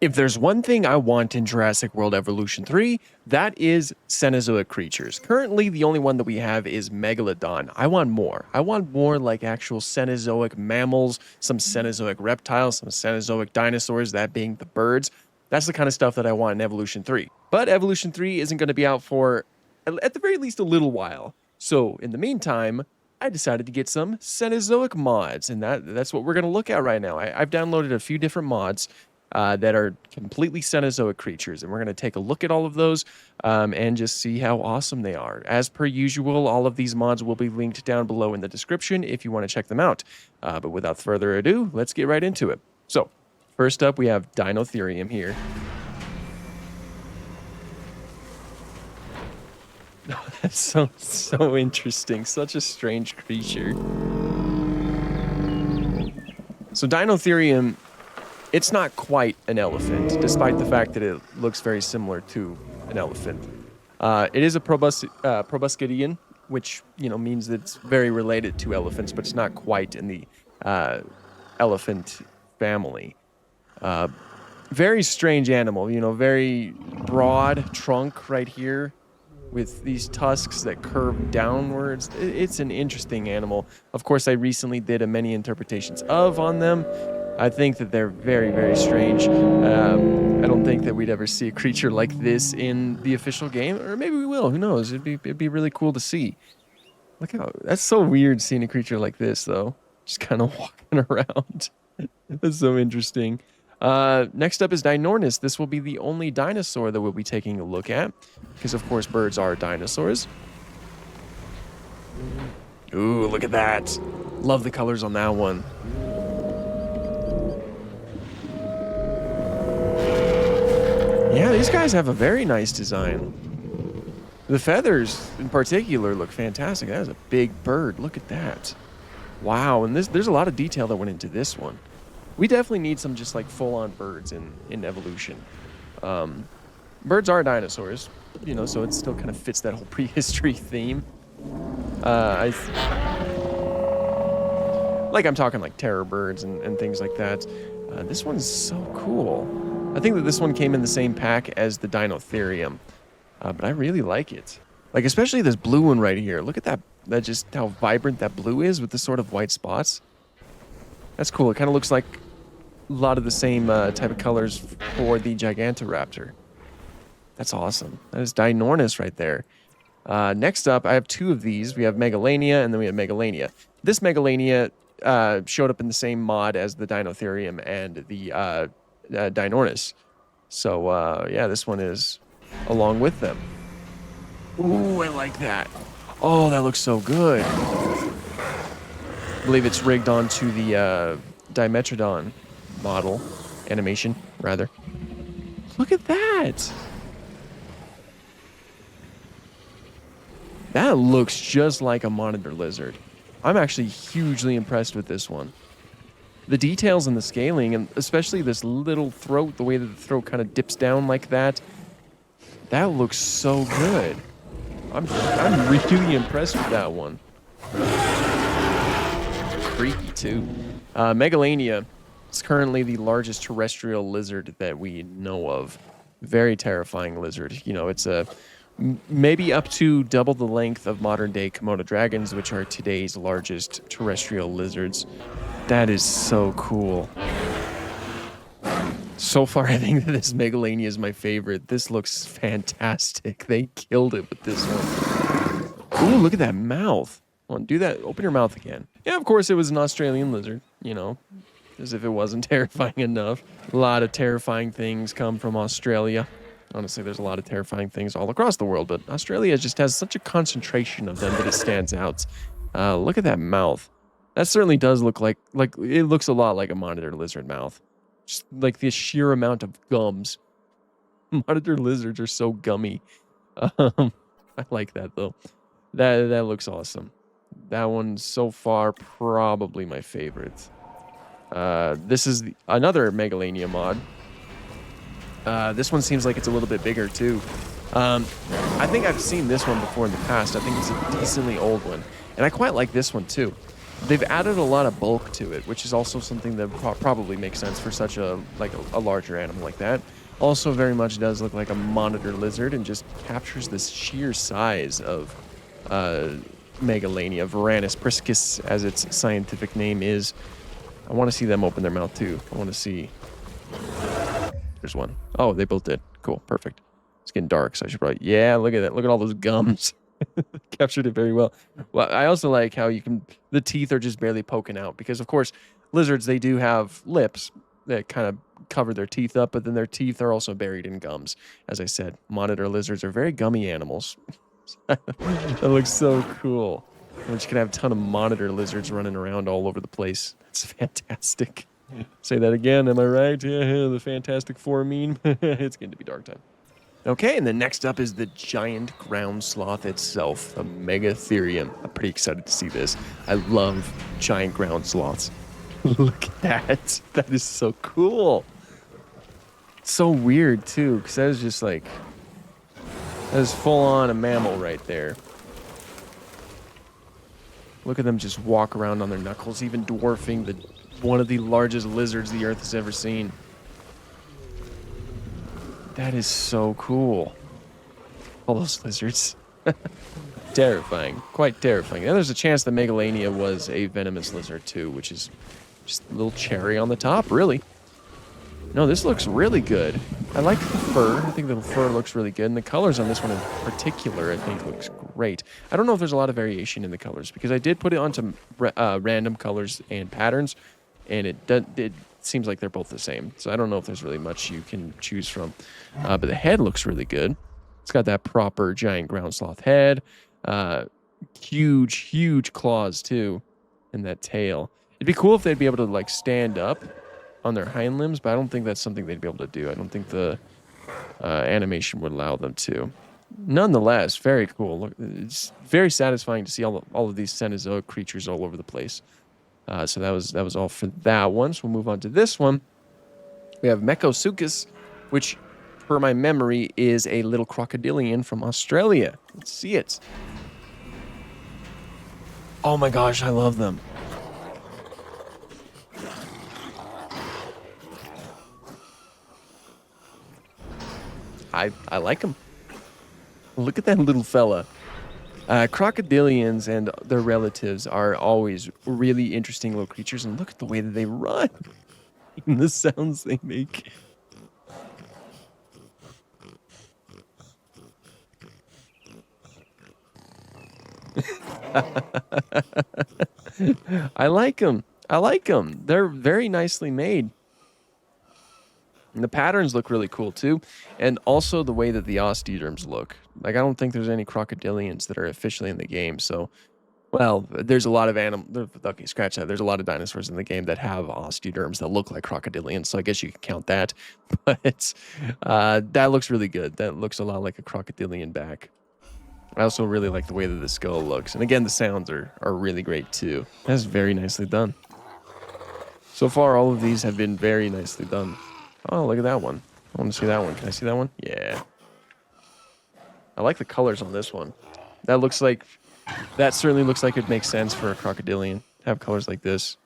If there's one thing I want in Jurassic World Evolution 3, that is Cenozoic creatures. Currently, the only one that we have is Megalodon. I want more. I want more like actual Cenozoic mammals, some Cenozoic reptiles, some Cenozoic dinosaurs, that being the birds. That's the kind of stuff that I want in Evolution 3. But Evolution 3 isn't going to be out for, at the very least, a little while. So, in the meantime, I decided to get some Cenozoic mods, and that's what we're going to look at right now. I've downloaded a few different mods that are completely Cenozoic creatures. And we're going to take a look at all of those and just see how awesome they are. As per usual, all of these mods will be linked down below in the description if you want to check them out. But without further ado, let's get right into it. So, first up, we have Dinotherium here. That's so interesting. Such a strange creature. So Dinotherium, it's not quite an elephant, despite the fact that it looks very similar to an elephant. It is a proboscidean, which means that it's very related to elephants, but it's not quite in the elephant family. Very strange animal, very broad trunk right here with these tusks that curve downwards. It's an interesting animal. Of course, I recently did many interpretations on them. I think that they're very, very strange. I don't think that we'd ever see a creature like this in the official game, or maybe we will. Who knows? It'd be really cool to see. Look how that's so weird seeing a creature like this, though. Just kind of walking around. That's so interesting. Next up is Dinornis. This will be the only dinosaur that we'll be taking a look at, because of course birds are dinosaurs. Ooh, look at that. Love the colors on that one. Yeah, these guys have a very nice design. The feathers in particular look fantastic. That is a big bird. Look at that. Wow, and there's a lot of detail that went into this one. We definitely need some just like full-on birds in evolution. Birds are dinosaurs, so it still kind of fits that whole prehistory theme. I'm talking like terror birds and things like that. This one's so cool. I think that this one came in the same pack as the Dinotherium, but I really like it. Like especially this blue one right here. Look at that just how vibrant that blue is with the sort of white spots. That's cool. It kind of looks like a lot of the same type of colors for the Gigantoraptor. That's awesome. That is Dinornis right there. Next up, I have two of these. We have Megalania, and then we have Megalania. This Megalania showed up in the same mod as the Dinotherium and the Dinornis. So, yeah, this one is along with them. Ooh, I like that. Oh, that looks so good. I believe it's rigged onto the Dimetrodon model, animation, rather. Look at that! That looks just like a monitor lizard. I'm actually hugely impressed with this one. The details and the scaling, and especially this little throat, the way that the throat kind of dips down like that, that looks so good. I'm really impressed with that one. Freaky too. Megalania is currently the largest terrestrial lizard that we know of. Very terrifying lizard. It's maybe up to double the length of modern day Komodo dragons, which are today's largest terrestrial lizards. That is so cool. So far, I think that this Megalania is my favorite. This looks fantastic. They killed it with this one. Ooh, look at that mouth. Come on, do that. Open your mouth again. Yeah, of course, it was an Australian lizard, as if it wasn't terrifying enough. A lot of terrifying things come from Australia. Honestly, there's a lot of terrifying things all across the world, but Australia just has such a concentration of them that it stands out. Look at that mouth. That certainly does look like it looks a lot like a monitor lizard mouth. Just like the sheer amount of gums. Monitor lizards are so gummy. I like that though. That looks awesome. That one's so far probably my favorite. This is another Megalania mod. This one seems like it's a little bit bigger too. I think I've seen this one before in the past. I think it's a decently old one. And I quite like this one too. They've added a lot of bulk to it, which is also something that probably makes sense for such a larger animal like that. Also, very much does look like a monitor lizard and just captures this sheer size of Megalania, Varanus priscus, as its scientific name is. I want to see them open their mouth too. I want to see. There's one. Oh, they both did. Cool, perfect. It's getting dark, so I should probably. Yeah, look at that. Look at all those gums. Captured it very well. Well, I also like how the teeth are just barely poking out because, of course, lizards, they do have lips that kind of cover their teeth up, but then their teeth are also buried in gums. As I said, monitor lizards are very gummy animals. That looks so cool. We're just going to have a ton of monitor lizards running around all over the place. It's fantastic. Say that again, am I right? Yeah, the Fantastic Four meme. It's going to be dark time. Okay, and then next up is the giant ground sloth itself, the Megatherium. I'm pretty excited to see this. I love giant ground sloths. Look at that. That is so cool. It's so weird, too, because that is just like... That is full-on a mammal right there. Look at them just walk around on their knuckles, even dwarfing one of the largest lizards the Earth has ever seen. That is so cool. All those lizards. Terrifying. Quite terrifying. And there's a chance that Megalania was a venomous lizard too, which is just a little cherry on the top, really. No, this looks really good. I like the fur. I think the fur looks really good. And the colors on this one in particular, I think, looks great. I don't know if there's a lot of variation in the colors because I did put it onto random colors and patterns, and it seems like they're both the same. So I don't know if there's really much you can choose from. But the head looks really good. It's got that proper giant ground sloth head. Huge, huge claws, too, and that tail. It'd be cool if they'd be able to, like, stand up on their hind limbs, but I don't think that's something they'd be able to do. I don't think the animation would allow them to. Nonetheless, very cool. Look, it's very satisfying to see all of these Cenozoic creatures all over the place. So that was all for that one. So we'll move on to this one. We have Mechosuchus, which, per my memory, is a little crocodilian from Australia. Let's see it. Oh my gosh, I love them. I like them. Look at that little fella. Crocodilians and their relatives are always really interesting little creatures, and look at the way that they run and the sounds they make. I like them. I like them. They're very nicely made. And the patterns look really cool too, and also the way that the osteoderms look. Like, I don't think there's any crocodilians that are officially in the game, so... Well, there's a lot of okay, scratch that. There's a lot of dinosaurs in the game that have osteoderms that look like crocodilians, so I guess you can count that. But that looks really good. That looks a lot like a crocodilian back. I also really like the way that the skull looks. And again, the sounds are really great too. That's very nicely done. So far, all of these have been very nicely done. Oh, look at that one. I want to see that one. Can I see that one? Yeah. I like the colors on this one. That certainly looks like it makes sense for a crocodilian to have colors like this.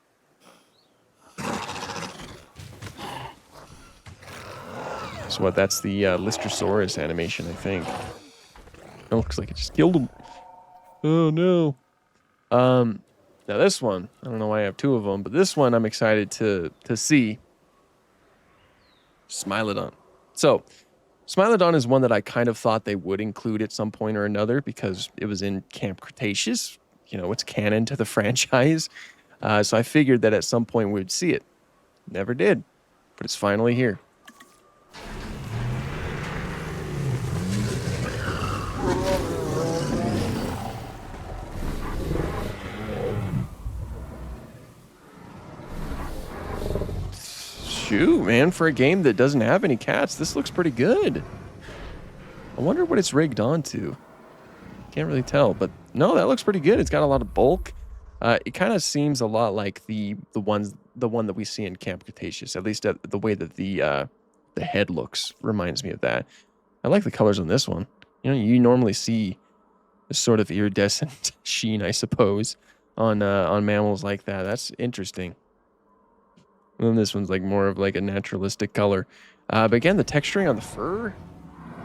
So what, that's the Lystrosaurus animation, I think. It looks like it just killed him. Oh, no. Now this one, I don't know why I have two of them, but this one I'm excited to see. Smilodon. So, Smilodon is one that I kind of thought they would include at some point or another because it was in Camp Cretaceous. You know, it's canon to the franchise. So I figured that at some point we'd see it. Never did, but it's finally here. Shoot, man, for a game that doesn't have any cats, this looks pretty good. I wonder what it's rigged onto. Can't really tell, but no, that looks pretty good. It's got a lot of bulk. It kind of seems a lot like the one that we see in Camp Cretaceous, at least the way that the head looks reminds me of that. I like the colors on this one. You know, you normally see this sort of iridescent sheen, I suppose, on mammals like that. That's interesting. And then this one's like more of like a naturalistic color. But again, the texturing on the fur,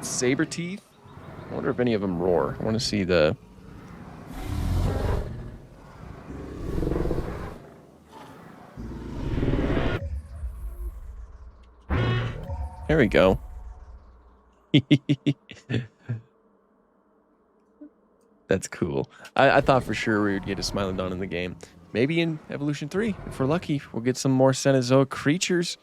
saber teeth. I wonder if any of them roar. I want to see the. There we go. That's cool. I thought for sure we would get a Smilodon in the game. Maybe in Evolution 3, if we're lucky, we'll get some more Cenozoic creatures.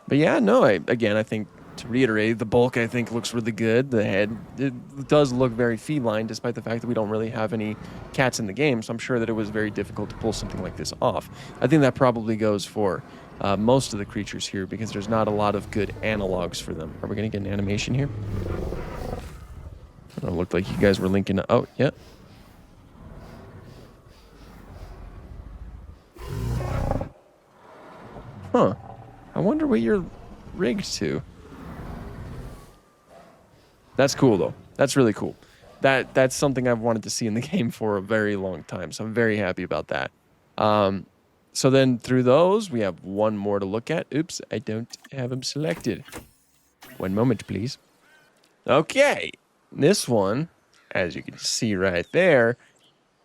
But yeah, no, again, I think, to reiterate, the bulk, I think, looks really good. The head, it does look very feline, despite the fact that we don't really have any cats in the game, so I'm sure that it was very difficult to pull something like this off. I think that probably goes for most of the creatures here, because there's not a lot of good analogs for them. Are we going to get an animation here? It looked like you guys were linking. Oh, yeah. Huh. I wonder what you're rigged to. That's cool, though. That's really cool. That's something I've wanted to see in the game for a very long time, so I'm very happy about that. So then through those, we have one more to look at. Oops, I don't have them selected. One moment, please. Okay. This one, as you can see right there,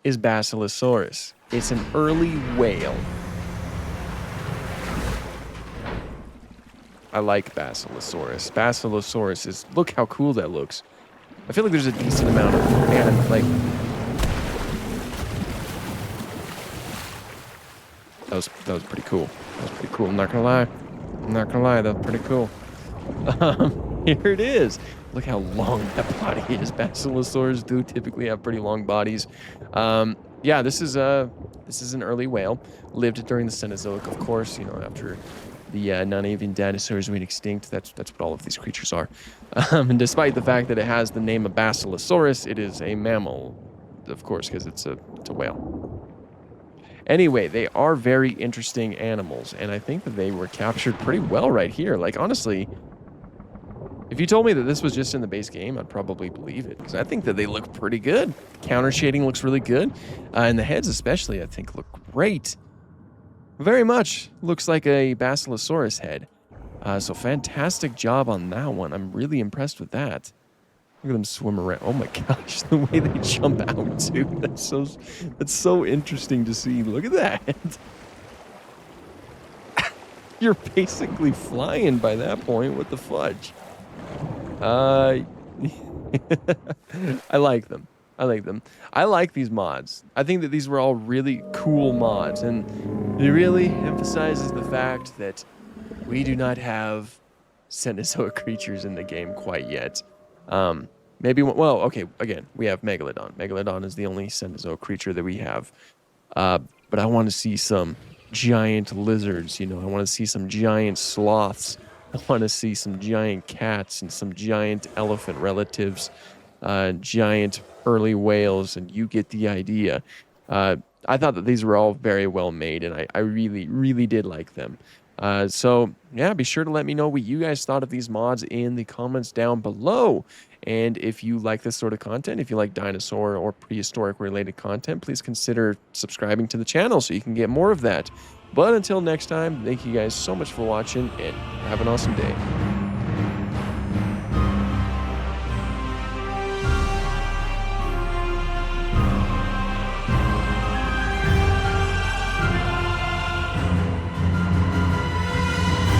is Basilosaurus. It's an early whale. I like Basilosaurus. Basilosaurus is... Look how cool that looks. I feel like there's a decent amount of... Man, like... That was pretty cool. That was pretty cool. I'm not gonna lie. That was pretty cool. Here it is. Look how long that body is. Basilosaurs do typically have pretty long bodies. Yeah, this is an early whale. Lived during the Cenozoic, of course. You know, after the non-avian dinosaurs went extinct. That's what all of these creatures are. And despite the fact that it has the name of Basilosaurus, it is a mammal, of course, because it's a whale. Anyway, they are very interesting animals, and I think that they were captured pretty well right here. Like, honestly, if you told me that this was just in the base game, I'd probably believe it, because I think that they look pretty good. Counter shading looks really good, and the heads especially, I think, look great. Very much looks like a Basilosaurus head. So fantastic job on that one. I'm really impressed with that. Look at them swim around. Oh my gosh, the way they jump out too. That's so interesting to see. Look at that. You're basically flying by that point. What the fudge? I like them. I like these mods. I think that these were all really cool mods, and it really emphasizes the fact that we do not have Cenozoic creatures in the game quite yet. Maybe, well, okay, again, we have Megalodon. Megalodon is the only Cenozoic creature that we have. But I want to see some giant lizards, you know. I want to see some giant sloths. I want to see some giant cats and some giant elephant relatives, giant early whales, and you get the idea. I thought that these were all very well made, and I really, really did like them. So, yeah, be sure to let me know what you guys thought of these mods in the comments down below. And if you like this sort of content, if you like dinosaur or prehistoric related content, please consider subscribing to the channel so you can get more of that. But until next time, thank you guys so much for watching, and have an awesome day.